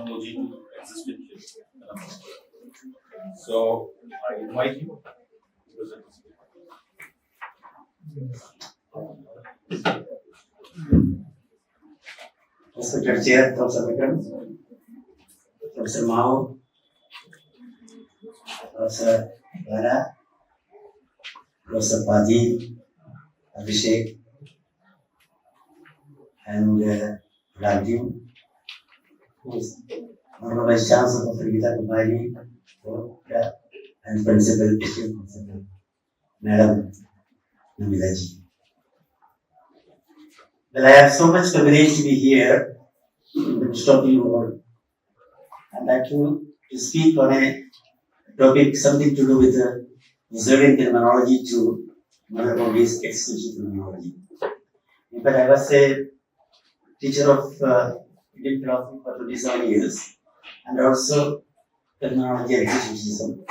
technology to exist in here. So I invite you to present this. Respected Chair, Professor Vikram, Professor Mao, Professor Vara, Professor Padi, Abhishek, and Rajiv, who is Honorable Vice Chancellor of Gita Kumari, and Principal, Principal, Madam Namidaji. Well, I have so much privilege to be here in the midst of you all. I'd like to speak on a topic, something to do with observing terminology to Mother Body's exclusive terminology. In fact, I was a teacher of Indian philosophy for 27 years and also terminology and criticism.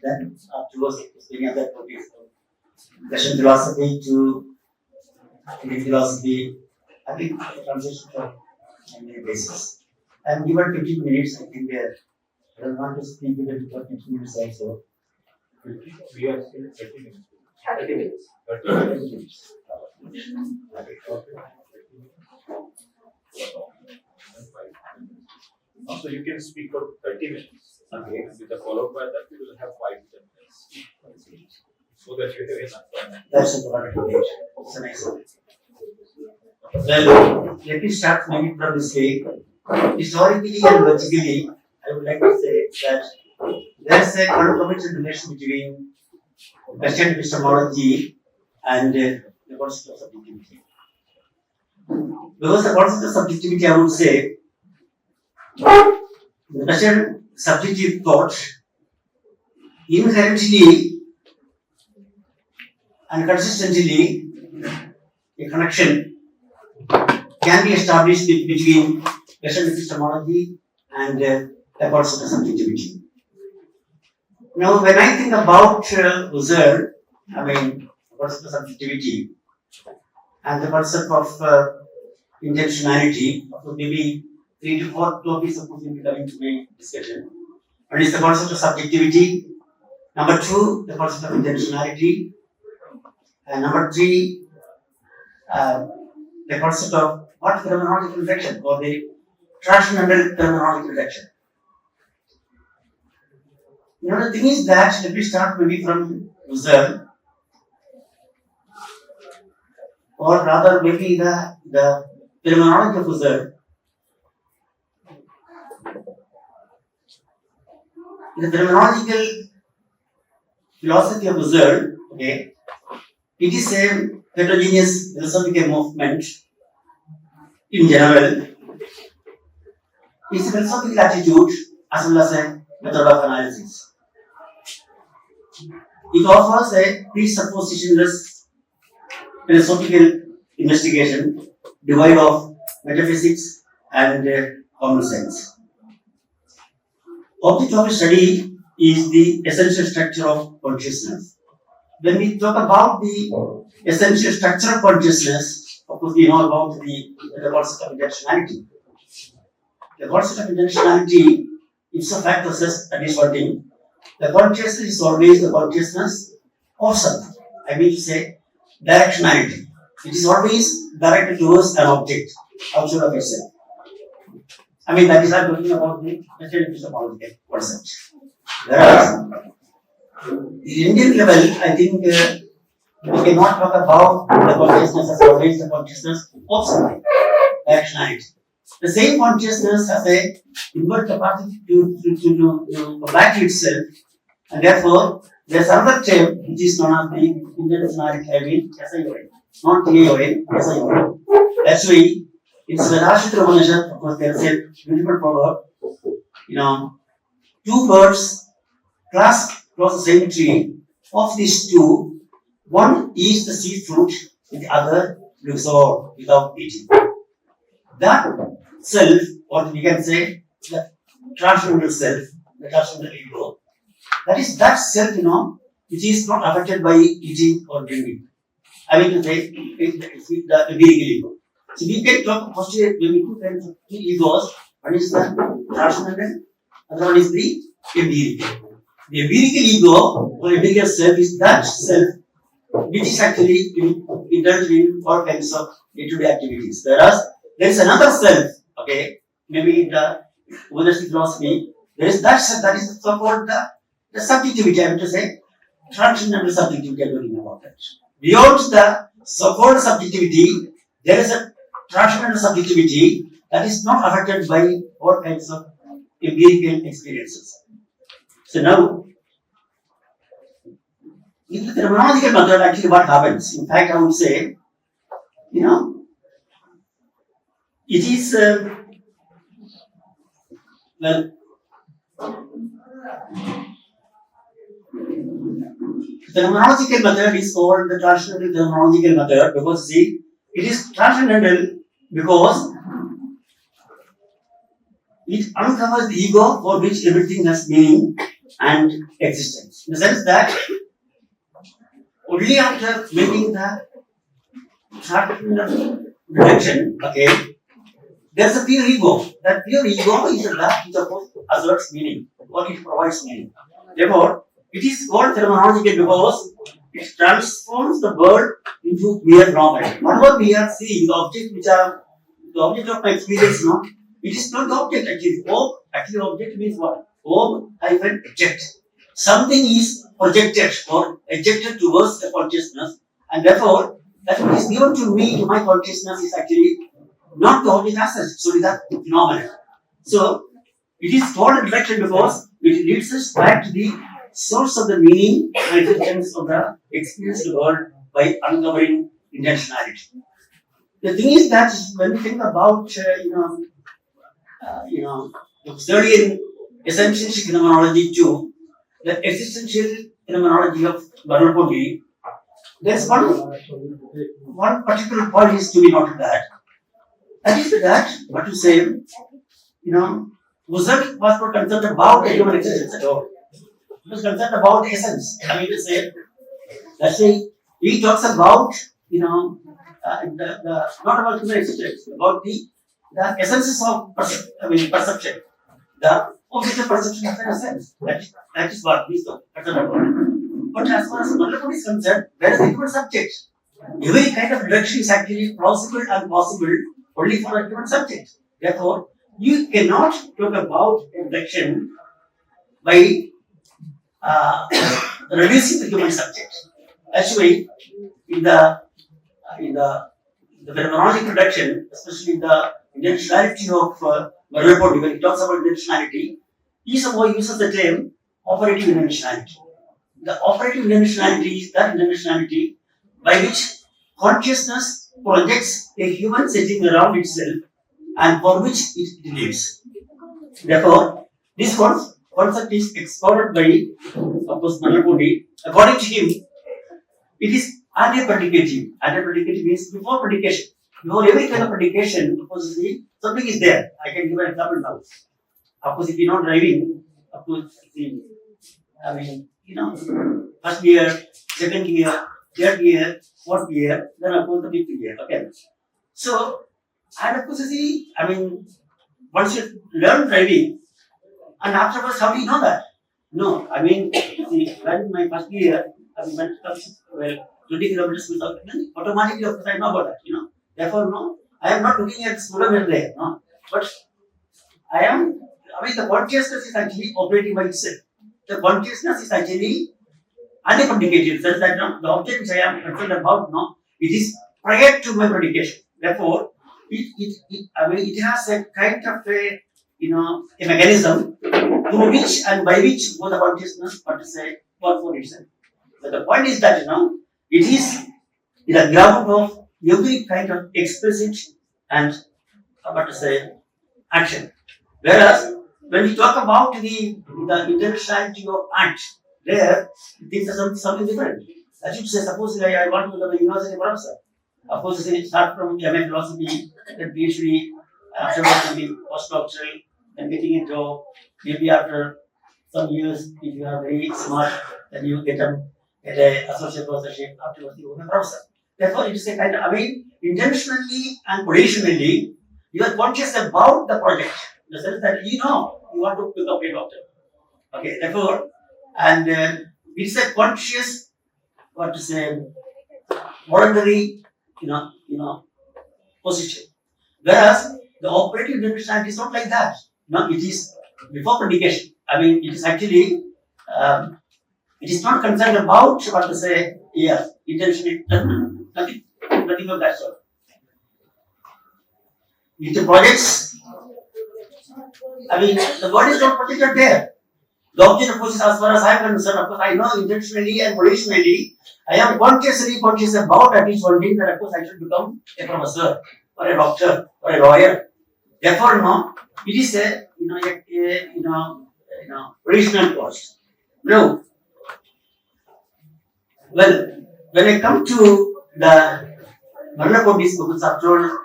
Then afterwards, many other topics from Russian philosophy to Indian philosophy, I think the transition from many basis. I'm given 15 minutes, I think I don't want to speak even for 15 minutes also. We are still 30 minutes. 30 minutes. 30 minutes. So you can speak for 30 minutes. Okay. With a followed by that, we will have 5 to 10 minutes. So that you have enough time. That's a good approach. It's a nice one. Well, let me start maybe from this way. Historically and logically, I would like to say that there is a concomitant relation between Western epistemology and the concept of subjectivity. Because the concept of subjectivity, I would say, the Western subjective thought inherently and consistently a connection can be established between Western epistemology and the concept of subjectivity. Now, when I think about Husserl, I mean, the concept of subjectivity and the concept of intentionality, maybe 3 to 4 topics of will be coming to my discussion. One is the concept of subjectivity. Number 2, the concept of intentionality. And number 3, the concept of what phenomenological reflection or the transcendental phenomenological reflection. You know, the thing is that, let me start maybe from Husserl, or rather maybe the phenomenology of Husserl. The phenomenological philosophy of Husserl, okay, it is a heterogeneous philosophical movement in general. It's a philosophical attitude as well as a method of analysis. It offers a presuppositionless philosophical investigation devoid of metaphysics and common sense. Object of study is the essential structure of consciousness. When we talk about the essential structure of consciousness, of course we know about the concept of intentionality. The concept of intentionality is a fact says at least one thing. The consciousness is always the consciousness of something. I mean to say directionality. It is always directed towards an object outside of itself. I mean that is I'm talking about the Western epistemology concept. Whereas the Indian level, I think we cannot talk about the consciousness as always the consciousness of something, directionality. The same consciousness has a inward capacity to come back to itself, and therefore there is another term which is known as the intentionality. I mean, not TAON, SION. That's why in Svedashit Romanishan, of course, there is a beautiful proverb. You know, 2 birds clasped across the same tree. Of these 2, one eats the seed fruit, and the other looks on without eating. That self, or we can say the transcendental self, the transcendental ego, that is that self, you know, which is not affected by eating or drinking. I mean to say, the being ego. So we can talk first when we two kinds of egos. One is the transcendental, other one is the empirical. The empirical ego or empirical self is that self which is actually indulged in all kinds of day-to-day activities. Whereas there is another self, okay, maybe in the Buddhist philosophy, there is that self that is so-called the subjectivity, I have to say, transcendental subjectivity, I'm talking about that. Beyond the so-called subjectivity, there is a transcendental subjectivity that is not affected by all kinds of empirical experiences. So now, in the terminological method, actually what happens? In fact, I would say, it is, well, the terminological method is called the transcendental terminological method because, see, it is transcendental because it uncovers the ego for which everything has meaning and existence. In the sense that only after making the transcendental reduction, okay, there's a pure ego. That pure ego is that which asserts meaning or it provides meaning. Therefore, it is called phenomenological because it transforms the world into mere normal. Whatever we are seeing, the object of my experience, no, it is not the object actually. Actually, object means what? Object. Something is projected or ejected towards the consciousness, and therefore, that which is given to me, to my consciousness, is actually not the object as such, so it is a phenomenon. So, it is called a direction because it leads us back to the source of the meaning and existence of the experienced world by uncovering intentionality. The thing is that when we think about, the Husserlian essential phenomenology too, the existential phenomenology of Merleau-Ponty, there's one particular point is to be noted that is that, what to say, Husserl was not concerned about the human existence at all. He was concerned about the essence. I mean to say, that's why he talks about, not about human existence, about the essences of perception. The objective perception of an essence. That is what he is concerned about. But as far as Merleau-Ponty is concerned, there is a human subject. Every kind of reduction is actually plausible and possible only for a human subject. Therefore, you cannot talk about a reduction by reducing the human subject. Actually, in the phenomenological reduction, especially in the intentionality of Merleau-Ponty, when he talks about intentionality, he somehow uses the term operative intentionality. The operative intentionality is that intentionality by which consciousness projects a human setting around itself and for which it lives. Therefore, this concept is explored by, of course, Merleau-Ponty. According to him, it is anti-predicative. Anti-predicative means before predication. Before every kind of predication, of course, something is there. I can give an example now. Of course, if you're not driving, of course, first gear, second gear, third gear, fourth gear, then of course the fifth gear. Okay. So, and of course, once you learn driving, and afterwards, how do you know that? No, when my first gear, when it comes 20 kilometers without, automatically, of course, I know about that, Therefore, no, I am not looking at the speedometer there, no. But the consciousness is actually operating by itself. The consciousness is actually anti-predicated, such that the object which I am concerned about, it is prior to my predication. Therefore, it has a kind of a mechanism through which and by which both the consciousness, work for itself. But the point is that it is the ground of every kind of explicit and action. Whereas when we talk about the intentionality of act, there things are something different. I should say, suppose I want to become a university professor. Of course, it start from MA philosophy, then PhD, afterwards maybe postdoctoral, then getting a job. Maybe after some years, if you are very smart, then you get an associate professorship. Afterwards, you become a professor. Therefore, it is a kind of, intentionally and positionally, you are conscious about the project. In the sense that you want to become a doctor. Okay, therefore, and it's a conscious, what to say, voluntary, position. Whereas the operative nutrition is not like that. No, it is before predication. I mean, it is actually, it is not concerned about what to say, intentionally, nothing of that sort. If the projects, I mean, the body is not protected there. The object, of course, is as far as I am concerned, of course, I know intentionally and volitionally, I am consciously conscious about at least one thing that, of course, I should become a professor or a doctor or a lawyer. Therefore, no, it is a original cost. Now, well, when I come to the Marlapondi's books, after all,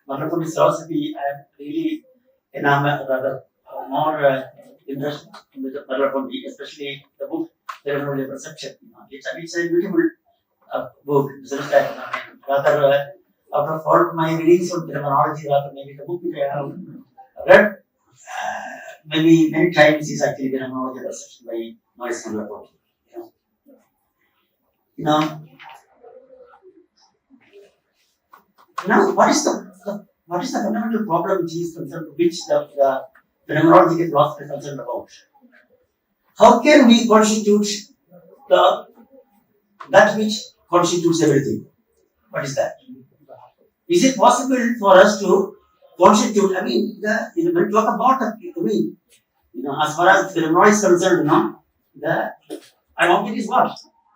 Marlapondi's philosophy, I am really rather more interested in the Marlapondi, especially the book Ceremonial Perception. It's a beautiful book. Just that, rather, out of all my readings on terminology, rather maybe the book which I have read maybe many times is actually Terminology Perception by Maurice Marlapondi. Now, what is the fundamental problem which is concerned, which the phenomenological philosophy is concerned about? How can we constitute that which constitutes everything? What is that? Is it possible for us to constitute? I mean, when we talk about as far as phenomenology is concerned, an object is what?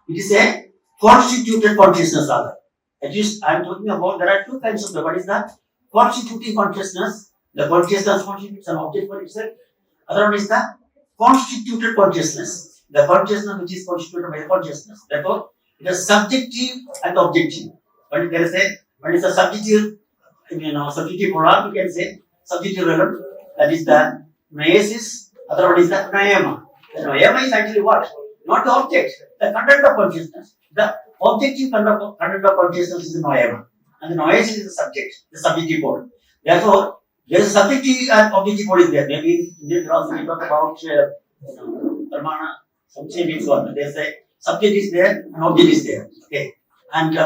It is a constituted consciousness, rather. At least I am talking about, there are two kinds of what is that? Constituting consciousness. The consciousness constitutes an object for itself. Other one is the constituted consciousness. The consciousness which is constituted by consciousness. Therefore, it is subjective and objective. When there is a subjective, subjective polar, we can say subjective realm. That is the noesis. Other one is the noema. The noema is actually what? Not the object. The content of consciousness. The objective content of consciousness is the noema. And the noesis is the subject, the subjective pole. Therefore, there is a subjective and objective pole is there. Maybe in this philosophy we talk about Pramana, something means one. There is a subject is there, an object is there. Okay. And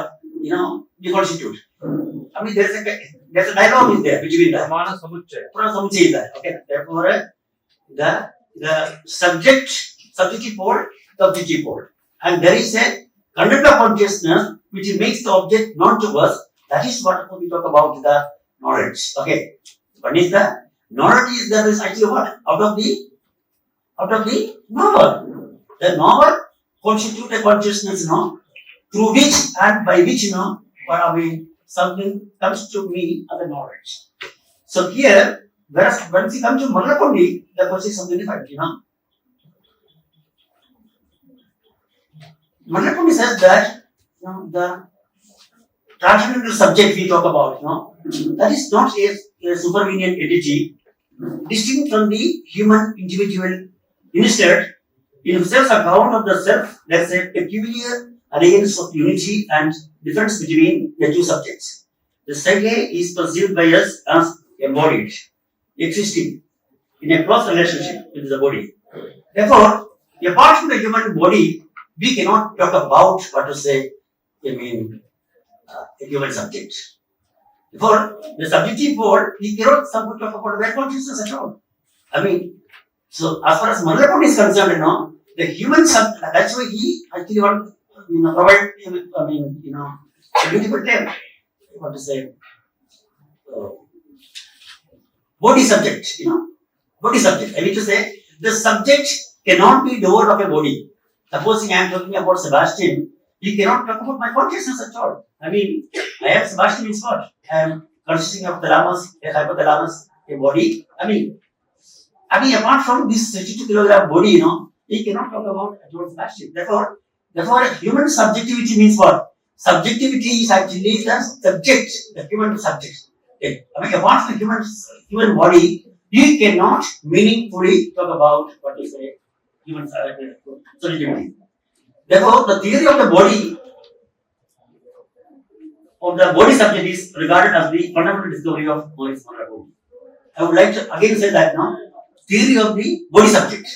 we constitute. I mean, there is a dialogue is there between the Pramana Samuchaya. Pramana Samuchaya is there. Okay. Therefore, the subjective pole, the objective pole. And there is a content of consciousness which makes the object known to us. That is what we talk about the knowledge. Okay. What is the knowledge? Is actually what? Out of the novel. The novel constitutes a consciousness, through which and by which, something comes to me as a knowledge. So here, whereas once you come to Marlapondi, the question is something different, Marlapondi says that the transcendental subject we talk about, that is not a supervenient entity, distinct from the human individual. Instead, in self-account of the self, there is a peculiar alliance of unity and difference between the two subjects. The psyche is perceived by us as embodied, existing in a close relationship with the body. Therefore, apart from the human body, we cannot talk about a human subject. For the subjective pole, we cannot talk about that consciousness at all. So as far as Marlapondi is concerned, the human subject, that's why he actually provide, a beautiful term. Body subject, body subject. I mean to say, the subject cannot be doer of a body. Supposing I am talking about Sebastian, he cannot talk about my consciousness at all. I am Sebastian means what? I am consisting of thalamus, a hypothalamus, a body. Apart from this 62 kilogram body, he cannot talk about Sebastian. Therefore, human subjectivity means what? Subjectivity is actually the subject, the human subject. Okay. Apart from the human body, you cannot meaningfully talk about human subjectivity. Therefore, the theory of the body subject is regarded as the fundamental discovery of Maurice Marlapondi. I would like to again say that theory of the body subject.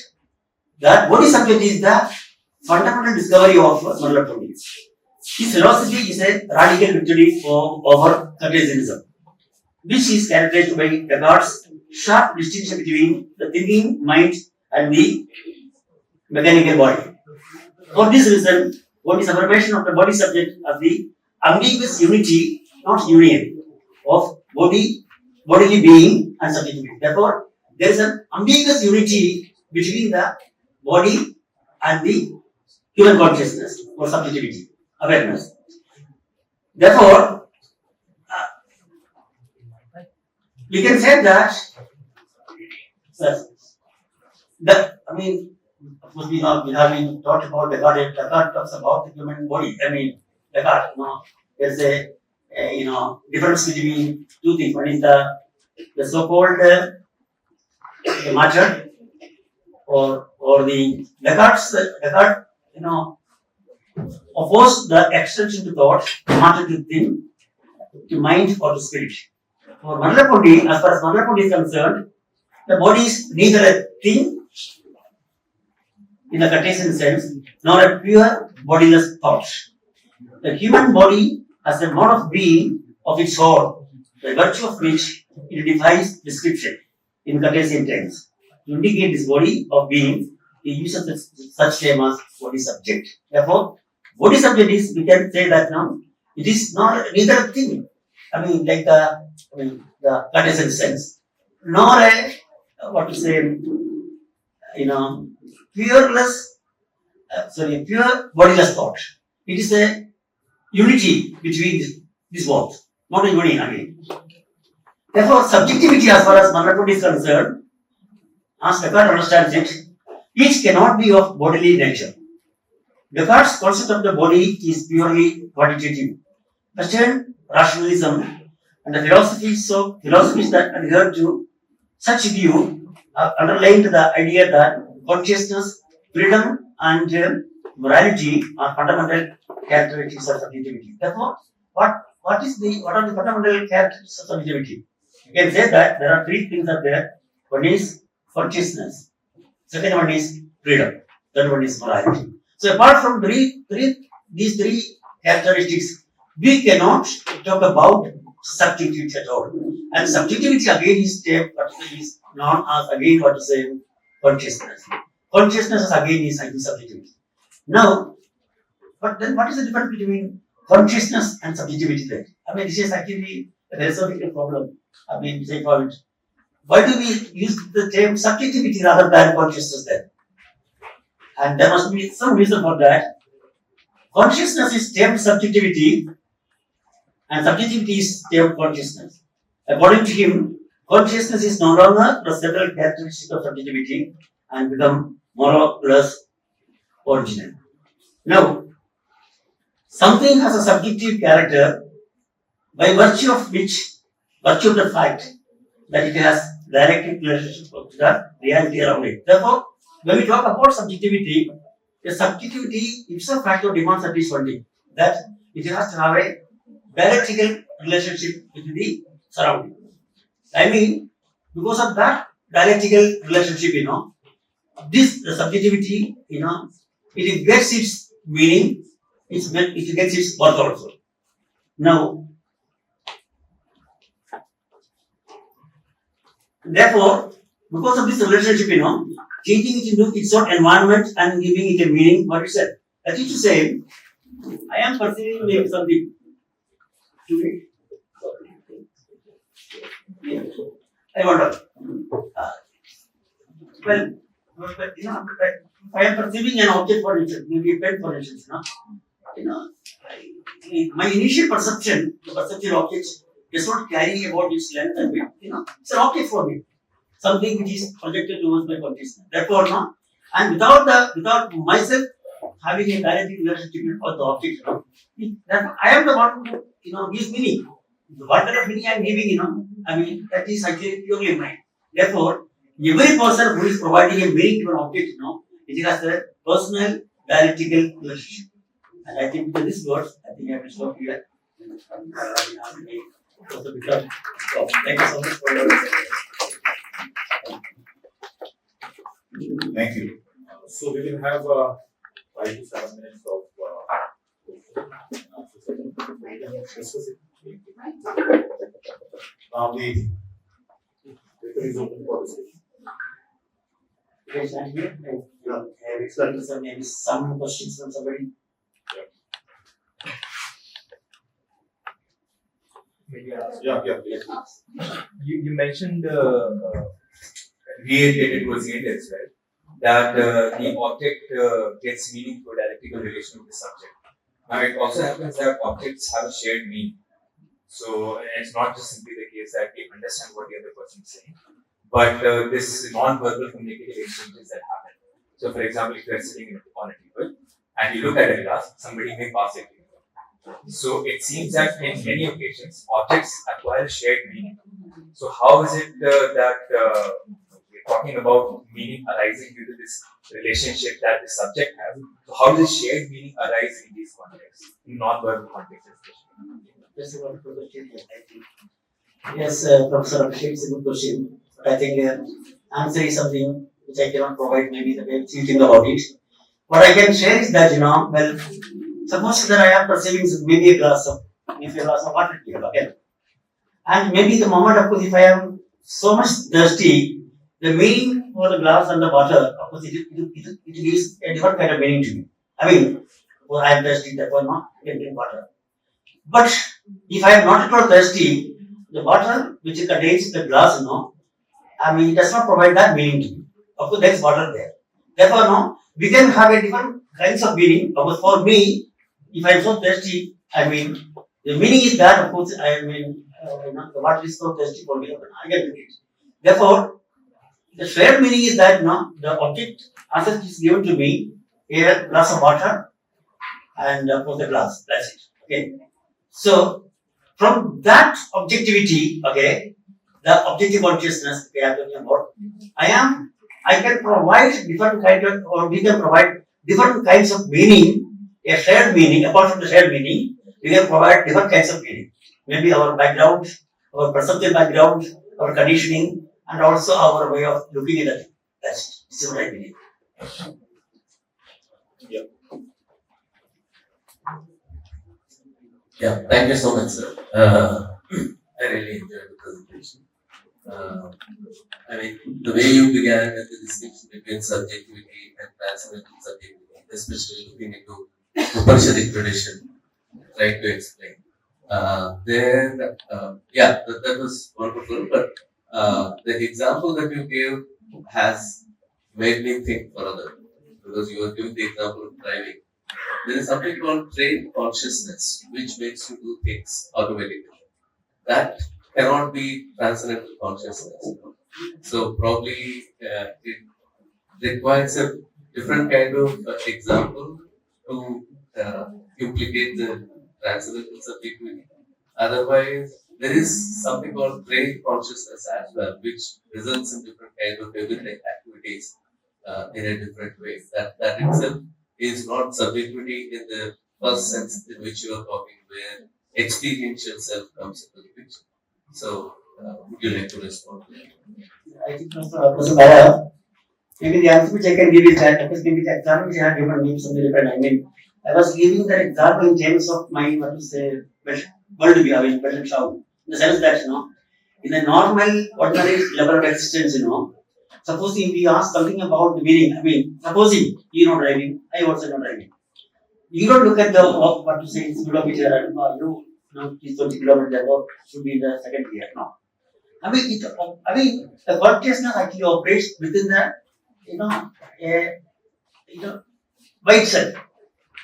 That body subject is the fundamental discovery of Manalapundi. His philosophy is a radical victory over Cartesianism, which is characterized by Descartes' sharp distinction between the thinking mind and the mechanical body. For this reason, what is affirmation of the body subject of the ambiguous unity, not union, of bodily being and subjectivity. Therefore, there is an ambiguous unity between the body and the human consciousness or subjectivity, awareness. Therefore, we can say that of course, we have been taught about Descartes. Descartes talks about the human body. Descartes, there's a difference between two things. One is the so-called the matter, or the Descartes, opposed the extension to thought, matter to thing, to mind or to spirit. For Manalapundi, as far as Manalapundi is concerned, the body is neither a thing in the Cartesian sense, nor a pure bodiless thought. The human body has a mode of being of its own, by virtue of which it defies description in Cartesian terms. To indicate this body of being, he uses such term as body subject. Therefore, body subject is, we can say that now, it is not neither a thing, the Cartesian sense, nor a, pure bodiless thought. It is a unity between these both, not a union again. Therefore, subjectivity as far as Manalapundi is concerned, as Descartes understands it, each cannot be of bodily nature. Descartes' concept of the body is purely quantitative. Western rationalism and the philosophies that adhere to such view underlined the idea that consciousness, freedom, and morality are fundamental characteristics of subjectivity. Therefore, what are the fundamental characteristics of subjectivity? You can say that there are three things are there. One is consciousness, second one is freedom, third one is morality. So apart from these three characteristics, we cannot talk about subjectivity at all. And subjectivity again is known as consciousness. Consciousness is again subjectivity. Now, but then what is the difference between consciousness and subjectivity then? This is actually a philosophical problem. Say for it. Why do we use the term subjectivity rather than consciousness then? And there must be some reason for that. Consciousness is termed subjectivity and subjectivity is termed consciousness. According to him, consciousness is no longer the several characteristics of subjectivity and become more or less original. Now, something has a subjective character by virtue of the fact that it has direct relationship to the reality around it. Therefore, when we talk about subjectivity, the subjectivity ipso facto demands at least one thing, that it has to have a dialectical relationship with the surrounding. Because of that dialectical relationship, the subjectivity, it gets its meaning, it gets its worth also. Now, therefore, because of this relationship, changing it into its own environment and giving it a meaning, what it said. That is to say, I am perceiving something. I wonder. If I am perceiving an object, for instance, maybe a pen, for instance, my initial perception, the perceptual object, does not carry about its length and width. It's an object for me, something which is projected towards my consciousness. Therefore, and without myself having a direct relationship with the object, therefore I am the one who gives meaning. What kind of meaning I am giving, that is actually purely mine. Therefore, every person who is providing a meaning to an object, it has a personal dialectical relationship. And I think with these words, I will stop here. Thank you so much for your attention. Thank you. So we will have 5 to 7 minutes of discuss it. Now the paper is open for discussion. Yes, and here, it's going to some maybe some questions from somebody. Yeah, please. You mentioned related towards the end as well, that the object gets meaning through dialectical relation with the subject. Now it also happens that objects have a shared meaning. So it's not just simply the case that we understand what the other person is saying, but this non-verbal communicative exchanges that happen. So for example, if you are sitting on a table and you look at a glass, somebody may pass it to you. So it seems that in many occasions, objects acquire shared meaning. So how is it that we're talking about meaning arising due to this relationship that the subject has? So how does shared meaning arise in these contexts, in non-verbal contexts especially? That's a wonderful question. I think. Yes, Professor Abhishek, it's a good question. But I think answer is something which I cannot provide. Maybe the way you think about it. What I can share is that well, suppose that I am perceiving maybe a glass of water here, okay, and maybe the moment of course if I am so much thirsty, the meaning for the glass and the water, of course, it gives a different kind of meaning to me. I mean, well, I am thirsty, therefore not I can drink water. But if I am not at all thirsty, the water which contains the glass, I mean, it does not provide that meaning to me. Of course, there is water there. Therefore, we can have a different kinds of meaning. Of course, for me, if I am so thirsty, I mean, the meaning is that, of course, I mean, the water is so thirsty for me, I can drink it. Therefore, the shared meaning is that, the object as it is given to me, a glass of water, and of course, the glass. That's it. Okay. So, from that objectivity, okay, the objective consciousness we are talking about, I can provide different kind of, or we can provide different kinds of meaning, a shared meaning, apart from the shared meaning, we can provide different kinds of meaning. Maybe our background, our perceptual background, our conditioning, and also our way of looking at it. This is what I believe. Yeah, thank you so much, sir. I really enjoyed the presentation. I mean, the way you began with the distinction between subjectivity and transcendental subjectivity, especially looking into Upanishadic tradition, trying to explain. That was wonderful, but the example that you gave has made me think further, because you were giving the example of driving. There is something called trained consciousness, which makes you do things automatically. That cannot be transcendental consciousness. So probably it requires a different kind of example to implicate the transcendental subjectivity. Otherwise, there is something called trained consciousness as well, which results in different kind of everyday activities in a different way. That itself is not subjectivity in the first sense in which you are talking, where experiential self comes into the picture. So, would you like to respond to that? I think Professor Bala, maybe the answer which I can give is that, because maybe the example which I have given means something different. I mean, I was giving that example in terms of my, world view, I mean, in the sense that, in a normal, ordinary level of existence, supposing we ask something about the meaning, I mean, supposing you know driving, I also know driving. You don't look at the what to say, kilometer, and is 20 kilometers, or should be in the second gear. No. I mean, the consciousness actually operates within the, by itself.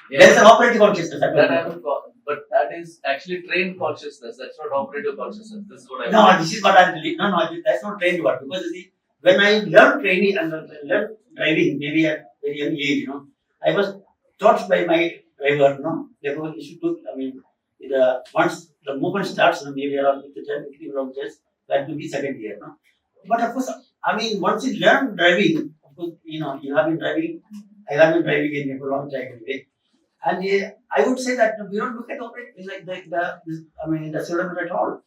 Yeah. There is an operative consciousness. But that is actually trained consciousness. That's not operative consciousness. This is what I No, this is what I believe. No, that's not trained work. Because you see, when I learned training and learned driving, maybe at very young age, I was taught by my driver, therefore you should put, I mean, once the movement starts, maybe around 10-15 kilometers, that will be second gear, But of course, I mean, once you learn driving, of course, you have been driving, I have been driving in for a long time anyway. And I would say that we don't look at operating like the pseudometer at all.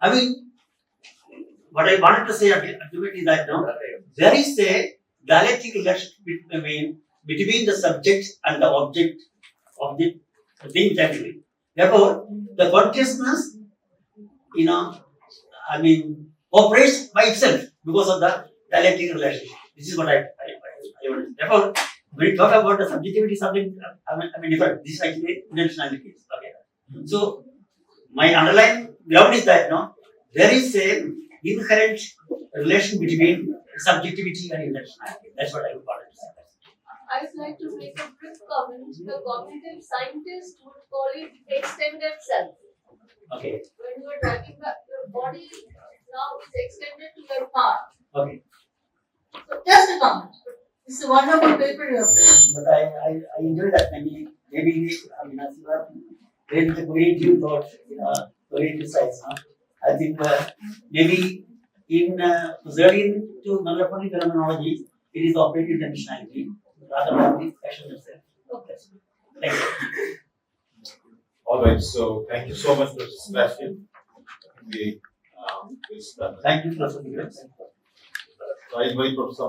I mean, what I wanted to say ultimately is that there is dialectic relationship between the subject and the object of the thing which I am doing. Therefore, the consciousness, operates by itself because of the dialectic relationship. This is what I want. Therefore, when we talk about the subjectivity, something different. This is actually intentionality. Okay. So, my underlying ground is that there is a inherent relation between subjectivity and intentionality. That's what I would call it. I'd like to make a quick comment. The cognitive scientist would call it extended self. Okay. When you are driving back, your body now is extended to your car. Okay. So just a comment. It's a wonderful paper you have written. But I enjoy that. Maybe as you are very creative thought, creative sides. I think maybe in observing to non-reporting phenomenology, it is operative intentionality rather than the action itself. Okay. Thank you. All right, so thank you so much, Mr. Sebastian. We, Thank you, Professor. I invite Professor